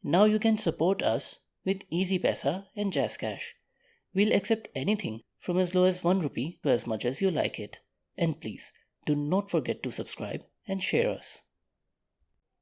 Now you can support us with Easy Paisa and Jazz Cash. We'll accept anything from as low as 1 rupee to as much as you like it. And please, do not forget to subscribe and share us.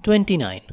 29.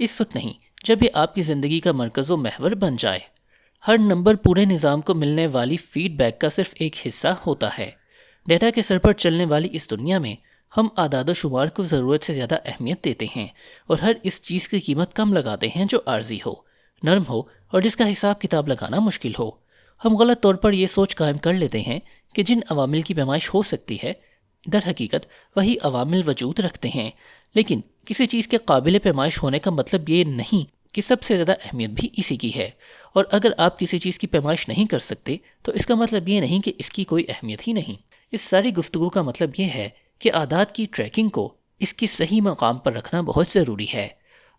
اس وقت نہیں جب یہ آپ کی زندگی کا مرکز و محور بن جائے۔ ہر نمبر پورے نظام کو ملنے والی فیڈ بیک کا صرف ایک حصہ ہوتا ہے۔ ڈیٹا کے سر پر چلنے والی اس دنیا میں ہم اعداد و شمار کو ضرورت سے زیادہ اہمیت دیتے ہیں اور ہر اس چیز کی قیمت کم لگاتے ہیں جو عارضی ہو، نرم ہو اور جس کا حساب کتاب لگانا مشکل ہو۔ ہم غلط طور پر یہ سوچ قائم کر لیتے ہیں کہ جن عوامل کی پیمائش ہو سکتی ہے در حقیقت وہی عوامل وجود رکھتے ہیں، لیکن کسی چیز کے قابل پیمائش ہونے کا مطلب یہ نہیں کہ سب سے زیادہ اہمیت بھی اسی کی ہے، اور اگر آپ کسی چیز کی پیمائش نہیں کر سکتے تو اس کا مطلب یہ نہیں کہ اس کی کوئی اہمیت ہی نہیں۔ اس ساری گفتگو کا مطلب یہ ہے کہ اعداد کی ٹریکنگ کو اس کے صحیح مقام پر رکھنا بہت ضروری ہے۔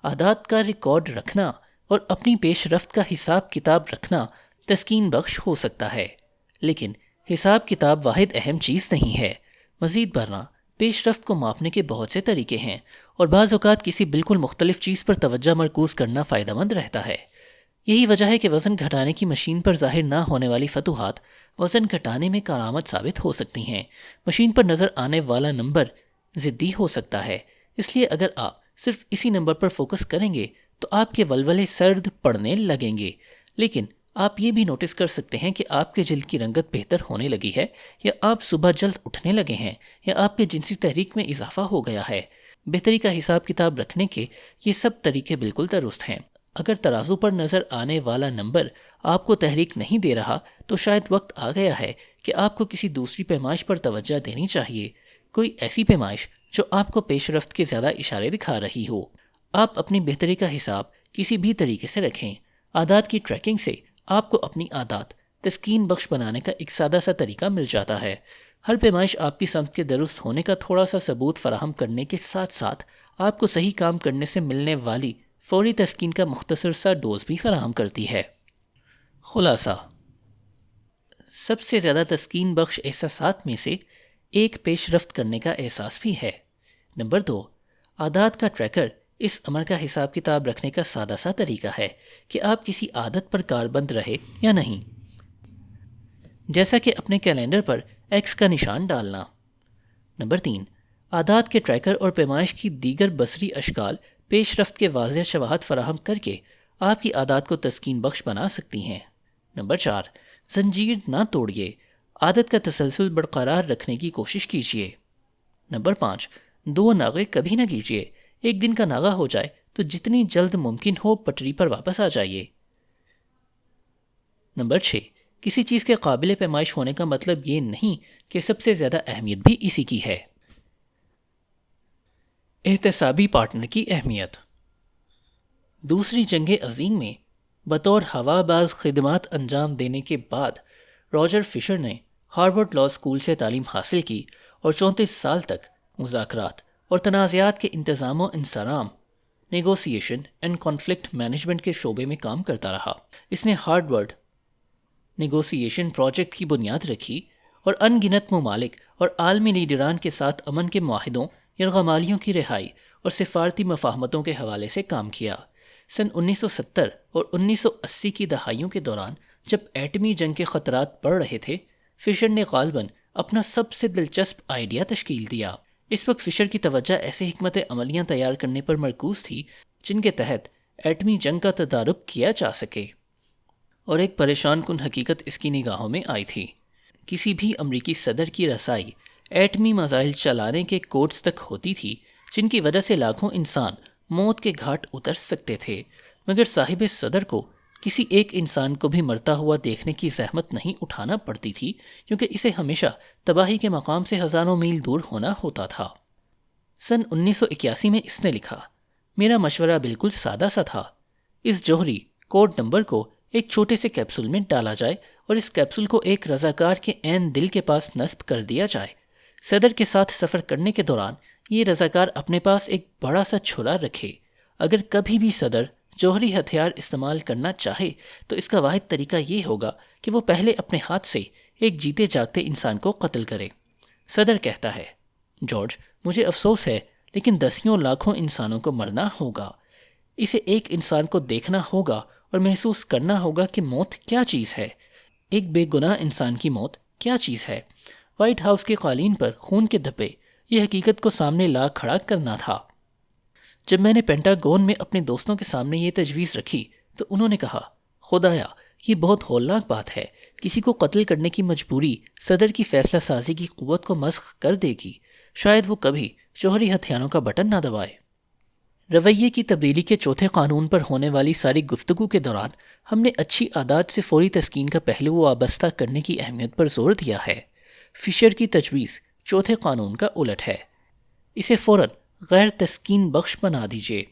اعداد کا ریکارڈ رکھنا اور اپنی پیش رفت کا حساب کتاب رکھنا تسکین بخش ہو سکتا ہے، لیکن حساب کتاب واحد اہم چیز نہیں ہے۔ مزید برآں پیش رفت کو ماپنے کے بہت سے طریقے ہیں، اور بعض اوقات کسی بالکل مختلف چیز پر توجہ مرکوز کرنا فائدہ مند رہتا ہے۔ یہی وجہ ہے کہ وزن گھٹانے کی مشین پر ظاہر نہ ہونے والی فتوحات وزن گھٹانے میں کارآمد ثابت ہو سکتی ہیں۔ مشین پر نظر آنے والا نمبر ضدی ہو سکتا ہے، اس لیے اگر آپ صرف اسی نمبر پر فوکس کریں گے تو آپ کے ولولے سرد پڑنے لگیں گے، لیکن آپ یہ بھی نوٹس کر سکتے ہیں کہ آپ کے جلد کی رنگت بہتر ہونے لگی ہے، یا آپ صبح جلد اٹھنے لگے ہیں، یا آپ کے جنسی تحریک میں اضافہ ہو گیا ہے۔ بہتری کا حساب کتاب رکھنے کے یہ سب طریقے بالکل درست ہیں۔ اگر ترازو پر نظر آنے والا نمبر آپ کو تحریک نہیں دے رہا تو شاید وقت آ گیا ہے کہ آپ کو کسی دوسری پیمائش پر توجہ دینی چاہیے، کوئی ایسی پیمائش جو آپ کو پیش رفت کے زیادہ اشارے دکھا رہی ہو۔ آپ اپنی بہتری کا حساب کسی بھی طریقے سے رکھیں۔ اعداد کی ٹریکنگ سے آپ کو اپنی عادات تسکین بخش بنانے کا ایک سادہ سا طریقہ مل جاتا ہے۔ ہر پیمائش آپ کی سمت کے درست ہونے کا تھوڑا سا ثبوت فراہم کرنے کے ساتھ ساتھ آپ کو صحیح کام کرنے سے ملنے والی فوری تسکین کا مختصر سا ڈوز بھی فراہم کرتی ہے۔ خلاصہ، سب سے زیادہ تسکین بخش احساسات میں سے ایک پیش رفت کرنے کا احساس بھی ہے۔ نمبر 2، عادات کا ٹریکر اس امر کا حساب کتاب رکھنے کا سادہ سا طریقہ ہے کہ آپ کسی عادت پر کاربند رہے یا نہیں، جیسا کہ اپنے کیلنڈر پر ایکس کا نشان ڈالنا۔ نمبر 3، عادات کے ٹریکر اور پیمائش کی دیگر بصری اشکال پیش رفت کے واضح شواہد فراہم کر کے آپ کی عادات کو تسکین بخش بنا سکتی ہیں۔ نمبر 4، زنجیر نہ توڑیے، عادت کا تسلسل برقرار رکھنے کی کوشش کیجیے۔ نمبر 5، 2 ناغے کبھی نہ کیجیے، ایک دن کا ناغہ ہو جائے تو جتنی جلد ممکن ہو پٹری پر واپس آ جائیے۔ نمبر 6، کسی چیز کے قابل پیمائش ہونے کا مطلب یہ نہیں کہ سب سے زیادہ اہمیت بھی اسی کی ہے۔ احتسابی پارٹنر کی اہمیت۔ دوسری جنگ عظیم میں بطور ہوا باز خدمات انجام دینے کے بعد راجر فشر نے ہارورڈ لاء اسکول سے تعلیم حاصل کی اور 34 سال تک مذاکرات اور تنازعات کے انتظام و انصرام، نیگوسیشن اینڈ کانفلکٹ مینجمنٹ کے شعبے میں کام کرتا رہا۔ اس نے ہارورڈ نیگوسیشن پروجیکٹ کی بنیاد رکھی اور ان گنت ممالک اور عالمی لیڈران کے ساتھ امن کے معاہدوں، یرغمالیوں کی رہائی اور سفارتی مفاہمتوں کے حوالے سے کام کیا۔ سن 1970 اور 1980 کی دہائیوں کے دوران جب ایٹمی جنگ کے خطرات بڑھ رہے تھے، فشر نے غالباً اپنا سب سے دلچسپ آئیڈیا تشکیل دیا۔ اس وقت فشر کی توجہ ایسے حکمت عملیاں تیار کرنے پر مرکوز تھی جن کے تحت ایٹمی جنگ کا تدارک کیا جا سکے، اور ایک پریشان کن حقیقت اس کی نگاہوں میں آئی تھی۔ کسی بھی امریکی صدر کی رسائی ایٹمی میزائل چلانے کے کوڈز تک ہوتی تھی جن کی وجہ سے لاکھوں انسان موت کے گھاٹ اتر سکتے تھے، مگر صاحب صدر کو کسی ایک انسان کو بھی مرتا ہوا دیکھنے کی زحمت نہیں اٹھانا پڑتی تھی، کیونکہ اسے ہمیشہ تباہی کے مقام سے ہزاروں میل دور ہونا ہوتا تھا۔ سن 1981 میں اس نے لکھا، میرا مشورہ بالکل سادہ سا تھا، اس جوہری کوڈ نمبر کو ایک چھوٹے سے کیپسول میں ڈالا جائے اور اس کیپسول کو ایک رضاکار کے عین دل کے پاس نصب کر دیا جائے۔ صدر کے ساتھ سفر کرنے کے دوران یہ رضاکار اپنے پاس ایک بڑا سا چھرا رکھے۔ اگر کبھی بھی صدر جوہری ہتھیار استعمال کرنا چاہے تو اس کا واحد طریقہ یہ ہوگا کہ وہ پہلے اپنے ہاتھ سے ایک جیتے جاگتے انسان کو قتل کرے۔ صدر کہتا ہے، جارج، مجھے افسوس ہے لیکن دسیوں لاکھوں انسانوں کو مرنا ہوگا۔ اسے ایک انسان کو دیکھنا ہوگا اور محسوس کرنا ہوگا کہ موت کیا چیز ہے، ایک بے گناہ انسان کی موت کیا چیز ہے۔ وائٹ ہاؤس کے قالین پر خون کے دھبے یہ حقیقت کو سامنے لا کھڑا کرنا تھا۔ جب میں نے پینٹاگون میں اپنے دوستوں کے سامنے یہ تجویز رکھی تو انہوں نے کہا، خدایا یہ بہت ہولناک بات ہے، کسی کو قتل کرنے کی مجبوری صدر کی فیصلہ سازی کی قوت کو مسخ کر دے گی، شاید وہ کبھی جوہری ہتھیاروں کا بٹن نہ دبائے۔ رویے کی تبدیلی کے چوتھے قانون پر ہونے والی ساری گفتگو کے دوران ہم نے اچھی عادات سے فوری تسکین کا پہلو وابستہ کرنے کی اہمیت پر زور دیا ہے۔ فشر کی تجویز چوتھے قانون کا الٹ ہے، اسے فوراً غیر تسکین بخش بنا دیجیے۔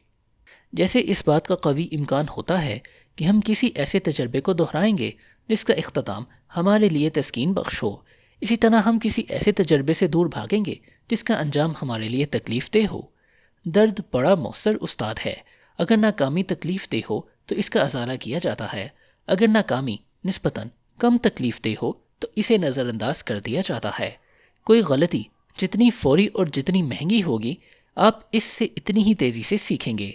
جیسے اس بات کا قوی امکان ہوتا ہے کہ ہم کسی ایسے تجربے کو دہرائیں گے جس کا اختتام ہمارے لیے تسکین بخش ہو، اسی طرح ہم کسی ایسے تجربے سے دور بھاگیں گے جس کا انجام ہمارے لیے تکلیف دہ ہو۔ درد بڑا مؤثر استاد ہے، اگر ناکامی تکلیف دہ ہو تو اس کا ازالہ کیا جاتا ہے، اگر ناکامی نسبتاً کم تکلیف دہ ہو تو اسے نظر انداز کر دیا جاتا ہے۔ کوئی غلطی جتنی فوری اور جتنی مہنگی ہوگی، آپ اس سے اتنی ہی تیزی سے سیکھیں گے۔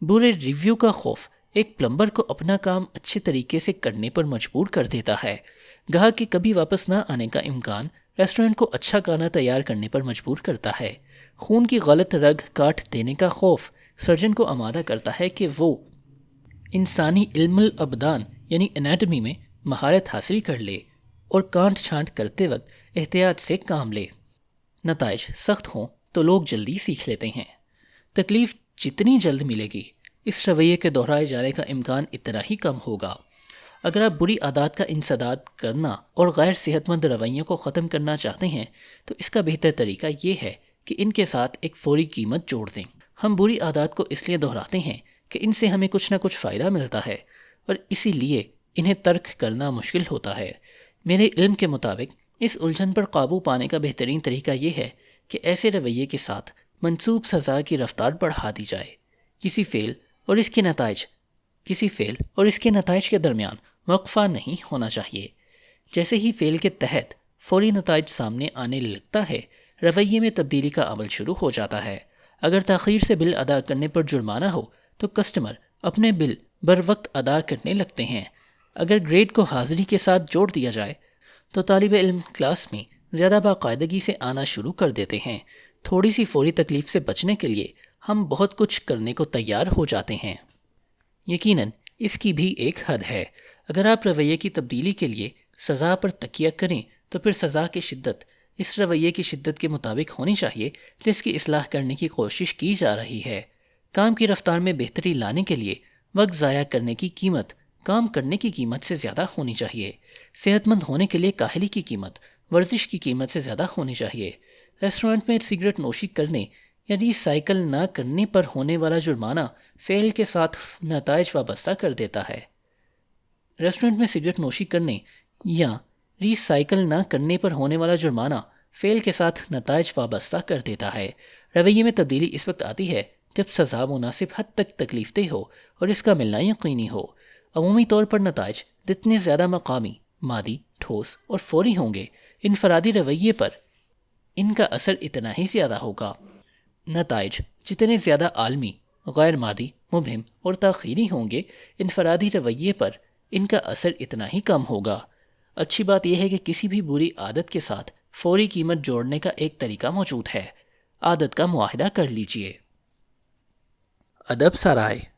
برے ریویو کا خوف ایک پلمبر کو اپنا کام اچھے طریقے سے کرنے پر مجبور کر دیتا ہے۔ گاہک کے کبھی واپس نہ آنے کا امکان ریسٹورنٹ کو اچھا کھانا تیار کرنے پر مجبور کرتا ہے۔ خون کی غلط رگ کاٹ دینے کا خوف سرجن کو آمادہ کرتا ہے کہ وہ انسانی علم الابدان یعنی انیٹمی میں مہارت حاصل کر لے اور کانٹ چھانٹ کرتے وقت احتیاط سے کام لے۔ نتائج سخت ہوں تو لوگ جلدی سیکھ لیتے ہیں۔ تکلیف جتنی جلد ملے گی، اس رویے کے دہرائے جانے کا امکان اتنا ہی کم ہوگا۔ اگر آپ بری عادات کا انسداد کرنا اور غیر صحت مند رویوں کو ختم کرنا چاہتے ہیں تو اس کا بہتر طریقہ یہ ہے کہ ان کے ساتھ ایک فوری قیمت جوڑ دیں۔ ہم بری عادات کو اس لیے دہراتے ہیں کہ ان سے ہمیں کچھ نہ کچھ فائدہ ملتا ہے اور اسی لیے انہیں ترک کرنا مشکل ہوتا ہے۔ میرے علم کے مطابق اس الجھن پر قابو پانے کا بہترین طریقہ یہ ہے کہ ایسے رویے کے ساتھ منسوب سزا کی رفتار بڑھا دی جائے۔ کسی فعل اور اس کے نتائج کے درمیان وقفہ نہیں ہونا چاہیے۔ جیسے ہی فعل کے تحت فوری نتائج سامنے آنے لگتا ہے، رویے میں تبدیلی کا عمل شروع ہو جاتا ہے۔ اگر تاخیر سے بل ادا کرنے پر جرمانہ ہو تو کسٹمر اپنے بل بر وقت ادا کرنے لگتے ہیں۔ اگر گریڈ کو حاضری کے ساتھ جوڑ دیا جائے تو طالب علم کلاس میں زیادہ باقاعدگی سے آنا شروع کر دیتے ہیں۔ تھوڑی سی فوری تکلیف سے بچنے کے لیے ہم بہت کچھ کرنے کو تیار ہو جاتے ہیں۔ یقیناً اس کی بھی ایک حد ہے۔ اگر آپ رویے کی تبدیلی کے لیے سزا پر تکیہ کریں تو پھر سزا کی شدت اس رویے کی شدت کے مطابق ہونی چاہیے جس کی اصلاح کرنے کی کوشش کی جا رہی ہے۔ کام کی رفتار میں بہتری لانے کے لیے وقت ضائع کرنے کی قیمت کام کرنے کی قیمت سے زیادہ ہونی چاہیے۔ صحت مند ہونے کے لیے کاہلی کی قیمت ورزش کی قیمت سے زیادہ ہونی چاہیے۔ ریسٹورنٹ میں سگریٹ نوشی کرنے یا ری سائیکل نہ کرنے پر ہونے والا جرمانہ فعل کے ساتھ نتائج وابستہ کر دیتا ہے۔ ریسٹورنٹ میں سگریٹ نوشی کرنے یا ری سائیکل نہ کرنے پر ہونے والا جرمانہ فعل کے ساتھ نتائج وابستہ کر دیتا ہے۔ رویے میں تبدیلی اس وقت آتی ہے جب سزا مناسب حد تک تکلیف دہ ہو اور اس کا ملنا یقینی ہو۔ عمومی طور پر نتائج جتنے زیادہ مقامی، مادی، ٹھوس اور فوری ہوں گے، انفرادی رویے پر ان کا اثر اتنا ہی زیادہ ہوگا۔ نتائج جتنے زیادہ عالمی، غیر مادی، مبہم اور تاخیری ہوں گے، انفرادی رویے پر ان کا اثر اتنا ہی کم ہوگا۔ اچھی بات یہ ہے کہ کسی بھی بری عادت کے ساتھ فوری قیمت جوڑنے کا ایک طریقہ موجود ہے۔ عادت کا معاہدہ کر لیجئے۔ ادب سرائے۔